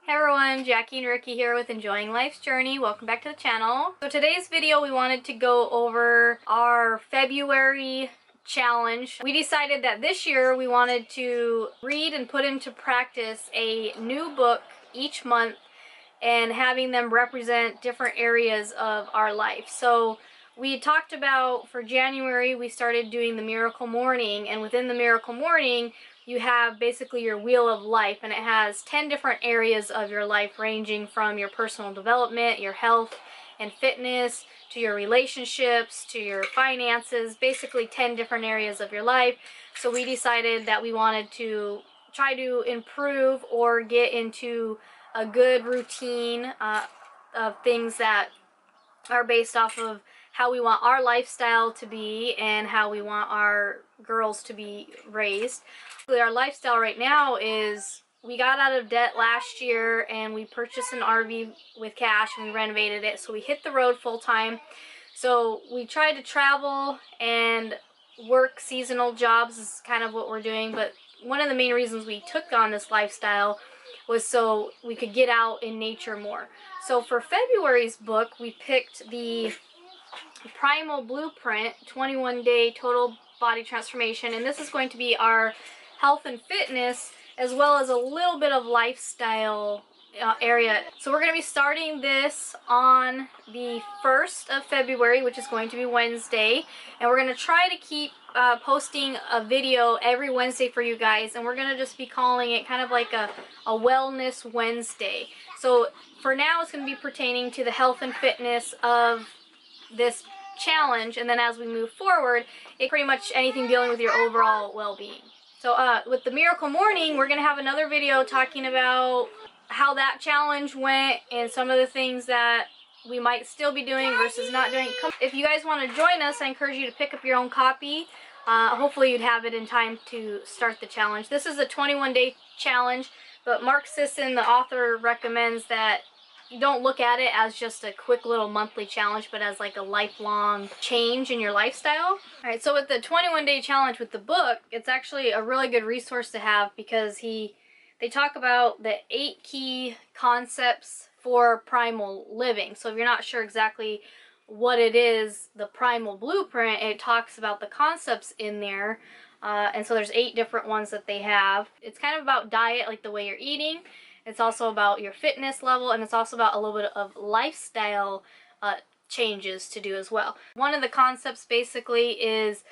Hey everyone, Jackie and Ricky here with Enjoying Life's Journey. Welcome back to the channel. So today's video we wanted to go over our February challenge. We decided that this year we wanted to read and put into practice a new book each month and having them represent different areas of our life. So we talked about for January we started doing the Miracle Morning, and within the Miracle Morning you have basically your wheel of life, and it has 10 different areas of your life ranging from your personal development, your health and fitness, to your relationships, to your finances, basically 10 different areas of your life. So we decided that we wanted to try to improve or get into a good routine of things that are based off of how we want our lifestyle to be and how we want our girls to be raised. Our lifestyle right now is we got out of debt last year and we purchased an RV with cash and we renovated it, so we hit the road full time. So we tried to travel and work seasonal jobs is kind of what we're doing, but one of the main reasons we took on this lifestyle was so we could get out in nature more. So for February's book we picked the Primal Blueprint 21-day total body transformation, and this is going to be our health and fitness as well as a little bit of lifestyle area. So we're going to be starting this on the 1st of February, which is going to be Wednesday, and we're going to try to keep posting a video every Wednesday for you guys, and we're going to just be calling it kind of like a Wellness Wednesday. So for now it's going to be pertaining to the health and fitness of this challenge, and then as we move forward, it's pretty much anything dealing with your overall well-being. So with the Miracle Morning, we're going to have another video talking about how that challenge went and some of the things that we might still be doing versus not doing. If you guys want to join us, I encourage you to pick up your own copy. Hopefully you'd have it in time to start the challenge. This is a 21-day challenge, but Mark Sisson, the author, recommends that you don't look at it as just a quick little monthly challenge, but as like a lifelong change in your lifestyle. Alright, so with the 21-day challenge with the book, it's actually a really good resource to have because they talk about the 8 key concepts for primal living. So if you're not sure exactly what it is, the Primal Blueprint, it talks about the concepts in there. And so there's 8 different ones that they have. It's kind of about diet, like the way you're eating. It's also about your fitness level, and it's also about a little bit of lifestyle changes to do as well. One of the concepts basically is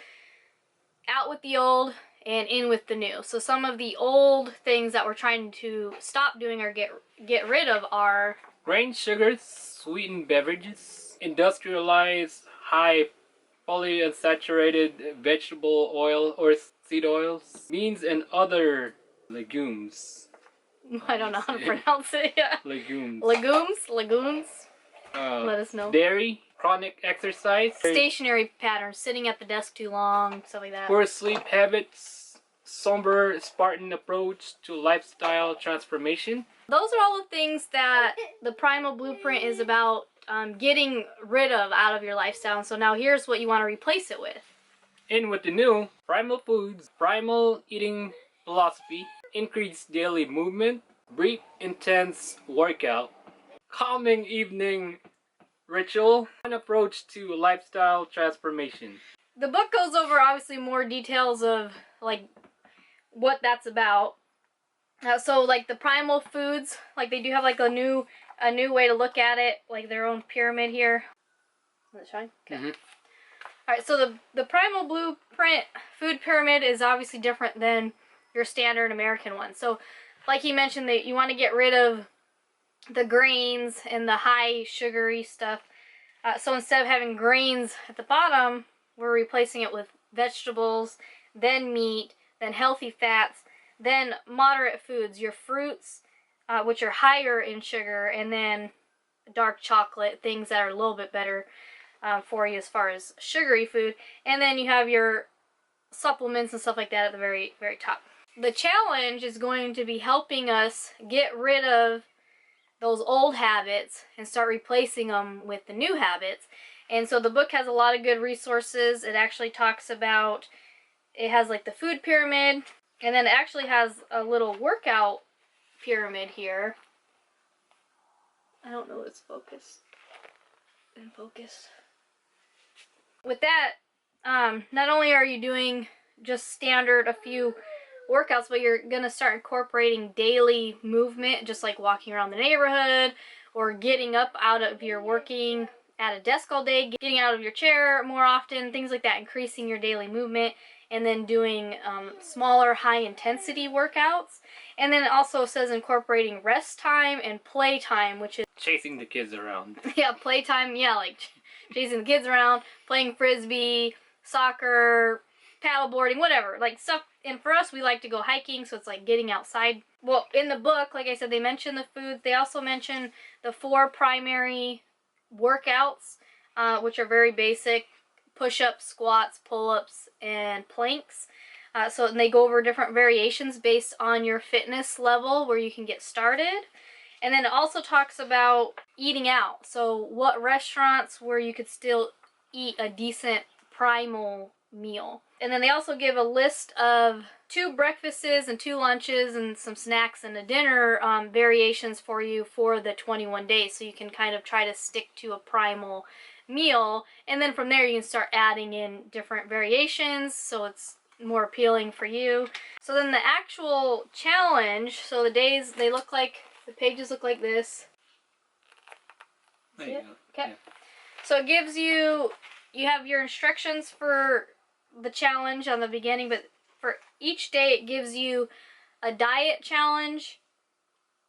out with the old and in with the new. So some of the old things that we're trying to stop doing or get rid of are grain sugars, sweetened beverages, industrialized high polyunsaturated vegetable oil or seed oils, beans and other legumes. I don't know how to pronounce it. Yeah. Legumes. Legumes. Let us know. Dairy, chronic exercise, Stationary patterns, sitting at the desk too long, stuff like that. poor sleep habits, somber Spartan approach to lifestyle transformation. Those are all the things that the Primal Blueprint is about getting rid of out of your lifestyle. So now here's what you want to replace it with. In with the new primal foods, primal eating philosophy, increased daily movement, brief intense workout, calming evening ritual, an approach to lifestyle transformation. The book goes over obviously more details of like what that's about. So like the primal foods, like they do have like a new way to look at it, like their own pyramid here. Is it showing? Okay. Mm-hmm. Alright, so the Primal Blueprint food pyramid is obviously different than your standard American one. So like he mentioned, that you want to get rid of the grains and the high sugary stuff. So instead of having grains at the bottom, we're replacing it with vegetables, then meat, then healthy fats, then moderate foods, your fruits, which are higher in sugar, and then dark chocolate, things that are a little bit better for you as far as sugary food. And then you have your supplements and stuff like that at the very, very top. The challenge is going to be helping us get rid of those old habits and start replacing them with the new habits. And so the book has a lot of good resources. It actually talks about, it has like the food pyramid, and then it actually has a little workout pyramid here. I don't know it's focused. In focus. With that, not only are you doing just standard a few workouts, but you're gonna start incorporating daily movement, just like walking around the neighborhood or getting up out of your working at a desk all day, getting out of your chair more often, things like that, increasing your daily movement, and then doing smaller high intensity workouts. And then it also says incorporating rest time and play time, which is chasing the kids around. yeah, playtime, yeah, like chasing the kids around, playing frisbee, soccer, paddleboarding, whatever, like stuff. And for us, we like to go hiking, so it's like getting outside. Well, in the book, like I said, they mention the foods. They also mention the 4 primary workouts, which are very basic: push-ups, squats, pull-ups, and planks. So they go over different variations based on your fitness level where you can get started. And then it also talks about eating out. So what restaurants where you could still eat a decent primal meal. And then they also give a list of 2 breakfasts and 2 lunches and some snacks and a dinner variations for you for the 21 days. So you can kind of try to stick to a primal meal. And then from there you can start adding in different variations so it's more appealing for you. So then the actual challenge, so the days, they look like, the pages look like this. There you go. Okay. Yeah. So it gives you, you have your instructions for the challenge on the beginning, but for each day it gives you a diet challenge,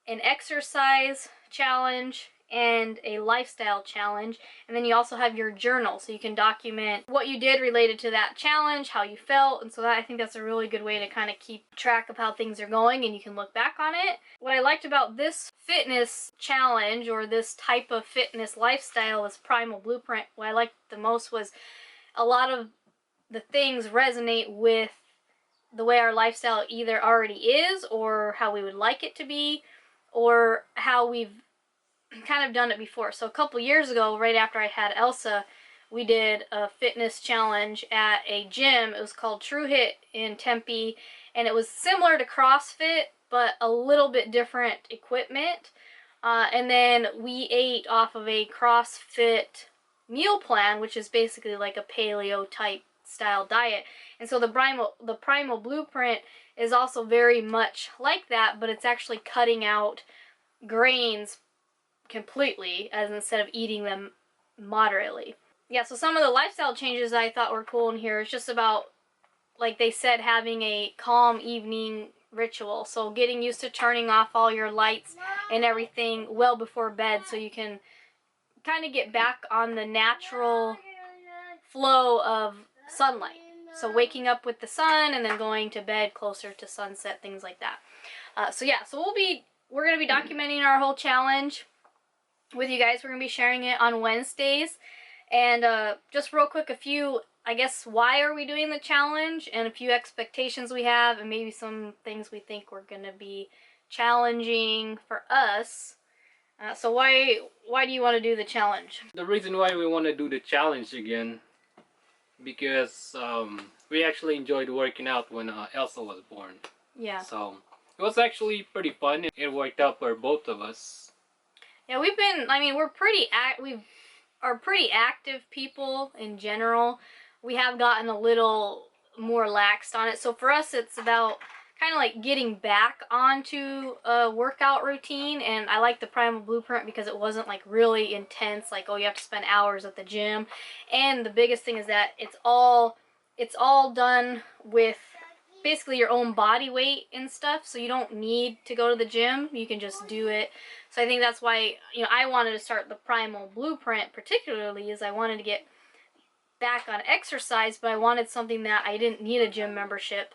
an exercise challenge, and a lifestyle challenge. And then you also have your journal, so you can document what you did related to that challenge, how you felt. And so that, I think that's a really good way to kind of keep track of how things are going, and you can look back on it. What I liked about this fitness challenge, or this type of fitness lifestyle, is Primal Blueprint. What I liked the most was a lot of the things resonate with the way our lifestyle either already is, or how we would like it to be, or how we've kind of done it before. So a couple years ago, right after I had Elsa, we did a fitness challenge at a gym. It was called True Hit in Tempe, and it was similar to CrossFit, but a little bit different equipment. And then we ate off of a CrossFit meal plan, which is basically like a paleo type style diet. And so the Primal Blueprint is also very much like that, but it's actually cutting out grains completely, as instead of eating them moderately. Yeah, so some of the lifestyle changes I thought were cool in here is just about, like they said, having a calm evening ritual. So getting used to turning off all your lights and everything well before bed, so you can kind of get back on the natural flow of sunlight. So waking up with the sun and then going to bed closer to sunset, things like that. So yeah, so we're going to be documenting our whole challenge with you guys. We're going to be sharing it on Wednesdays. And just real quick, a few, I guess, why are we doing the challenge, and a few expectations we have, and maybe some things we think we're going to be challenging for us. So why do you want to do the challenge? The reason why we want to do the challenge again, because we actually enjoyed working out when Elsa was born. Yeah. So it was actually pretty fun. It worked out for both of us. Yeah, we've been, I mean, we are pretty active people in general. We have gotten a little more laxed on it. So for us, it's about kind of like getting back onto a workout routine. And I like the Primal Blueprint because it wasn't like really intense, like, oh, you have to spend hours at the gym. And the biggest thing is that it's all done with basically your own body weight and stuff, so you don't need to go to the gym. You can just do it. So I think that's why, you know, I wanted to start the Primal Blueprint particularly, is I wanted to get back on exercise, but I wanted something that I didn't need a gym membership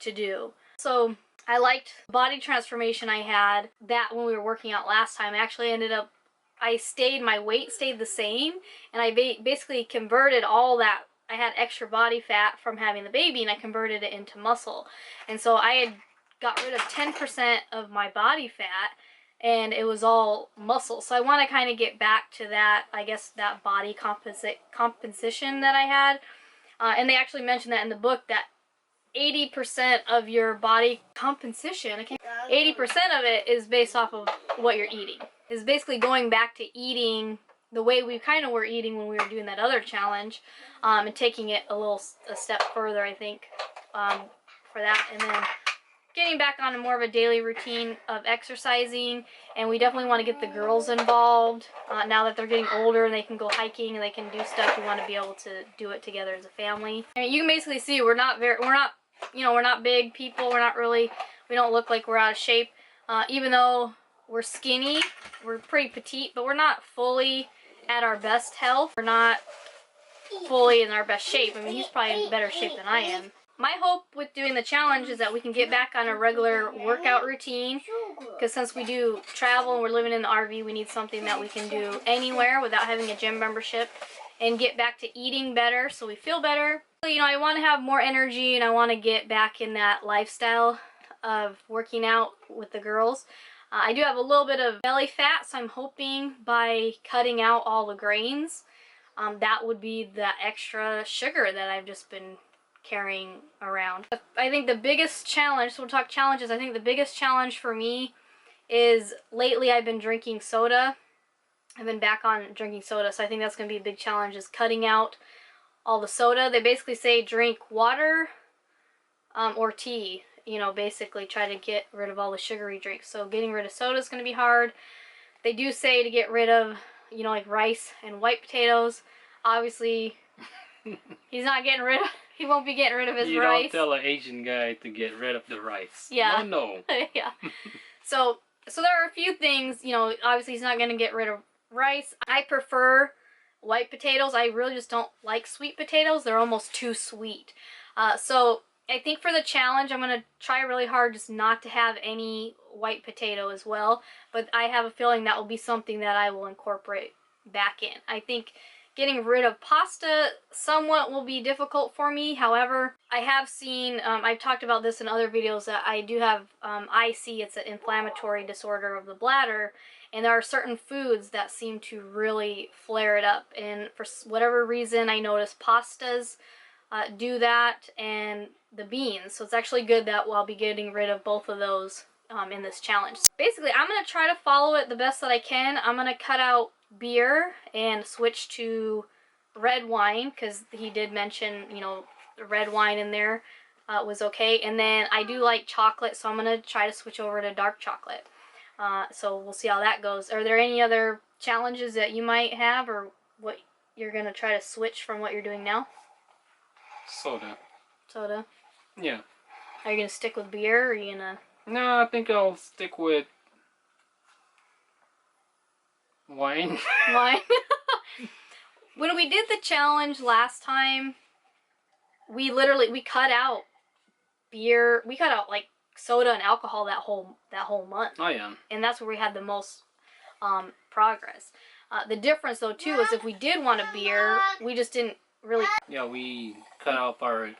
to do. So I liked the body transformation I had, that when we were working out last time. I actually ended up, my weight stayed the same, and I basically converted all that. I had extra body fat from having the baby, and I converted it into muscle. And so I had got rid of 10% of my body fat, and it was all muscle. So I want to kind of get back to that, I guess, that body composition that I had. And they actually mentioned that in the book, that 80% of your body composition, 80% of it is based off of what you're eating. It's basically going back to eating the way we kind of were eating when we were doing that other challenge, and taking it a step further, I think, for that. And then getting back on more of a daily routine of exercising, and we definitely want to get the girls involved. Now that they're getting older and they can go hiking and they can do stuff, we want to be able to do it together as a family. And you can basically see we're not big people. We don't look like we're out of shape. Even though we're skinny, we're pretty petite, but we're not fully at our best health. We're not fully in our best shape. I mean, he's probably in better shape than I am. My hope with doing the challenge is that we can get back on a regular workout routine, because since we do travel and we're living in the RV, we need something that we can do anywhere without having a gym membership, and get back to eating better so we feel better. You know, I want to have more energy and I want to get back in that lifestyle of working out with the girls. I do have a little bit of belly fat, so I'm hoping by cutting out all the grains, that would be the extra sugar that I've just been carrying around. I think the biggest challenge, so we'll talk challenges, I think the biggest challenge for me is lately I've been drinking soda. I've been back on drinking soda, so I think that's going to be a big challenge, is cutting out all the soda. They basically say drink water or tea, you know, basically try to get rid of all the sugary drinks. So getting rid of soda is going to be hard. They do say to get rid of, you know, like rice and white potatoes. Obviously, he won't be getting rid of his rice. You don't tell an Asian guy to get rid of the rice. Yeah. No. Yeah. So there are a few things, you know, obviously he's not going to get rid of rice. I prefer white potatoes. I really just don't like sweet potatoes. They're almost too sweet. So I think for the challenge, I'm going to try really hard just not to have any white potato as well. But I have a feeling that will be something that I will incorporate back in. I think getting rid of pasta somewhat will be difficult for me. However, I have seen, I've talked about this in other videos, that I do have IC, it's an inflammatory disorder of the bladder, and there are certain foods that seem to really flare it up. And for whatever reason, I noticed pastas do that, and the beans. So it's actually good that I'll be getting rid of both of those in this challenge. Basically, I'm going to try to follow it the best that I can. I'm going to cut out beer and switch to red wine, because he did mention, you know, the red wine in there was okay. And then I do like chocolate, so I'm going to try to switch over to dark chocolate. So we'll see how that goes. Are there any other challenges that you might have, or what you're going to try to switch from what you're doing now? Soda. Soda? Yeah. Are you going to stick with beer, or are you going to... No, I think I'll stick with wine. Wine? When we did the challenge last time, we cut out beer. We cut out like soda and alcohol that whole month. Oh yeah. And that's where we had the most progress. The difference though too is if we did want a beer, we just didn't really. Yeah, we cut out our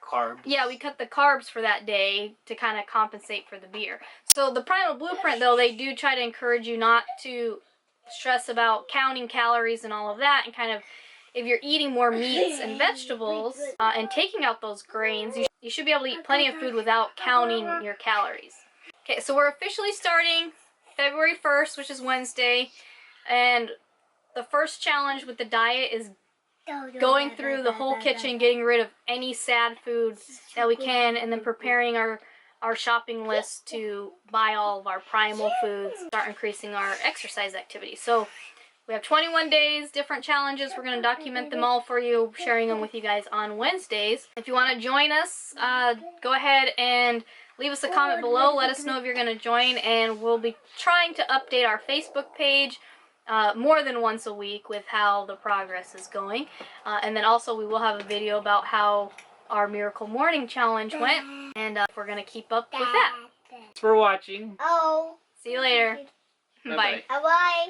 carbs. Yeah, we cut the carbs for that day to kind of compensate for the beer. So the Primal Blueprint though, they do try to encourage you not to stress about counting calories and all of that, and kind of, if you're eating more meats and vegetables and taking out those grains, you should be able to eat plenty of food without counting your calories. Okay, so we're officially starting February 1st, which is Wednesday, and the first challenge with the diet is going through the whole kitchen, getting rid of any sad foods that we can, and then preparing our shopping list to buy all of our primal foods, start increasing our exercise activity. So we have 21 days, different challenges. We're going to document them all for you, sharing them with you guys on Wednesdays. If you want to join us, go ahead and leave us a comment below. Let us know if you're going to join, and we'll be trying to update our Facebook page more than once a week with how the progress is going. And then also we will have a video about how our Miracle Morning Challenge went, and we're going to keep up with that. Thanks for watching. Oh. See you later. Bye. Bye.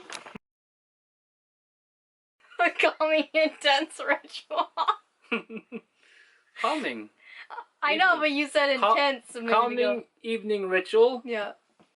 Calming intense ritual. Calming. I know, but you said intense a minute ago. Calming evening ritual. Yeah.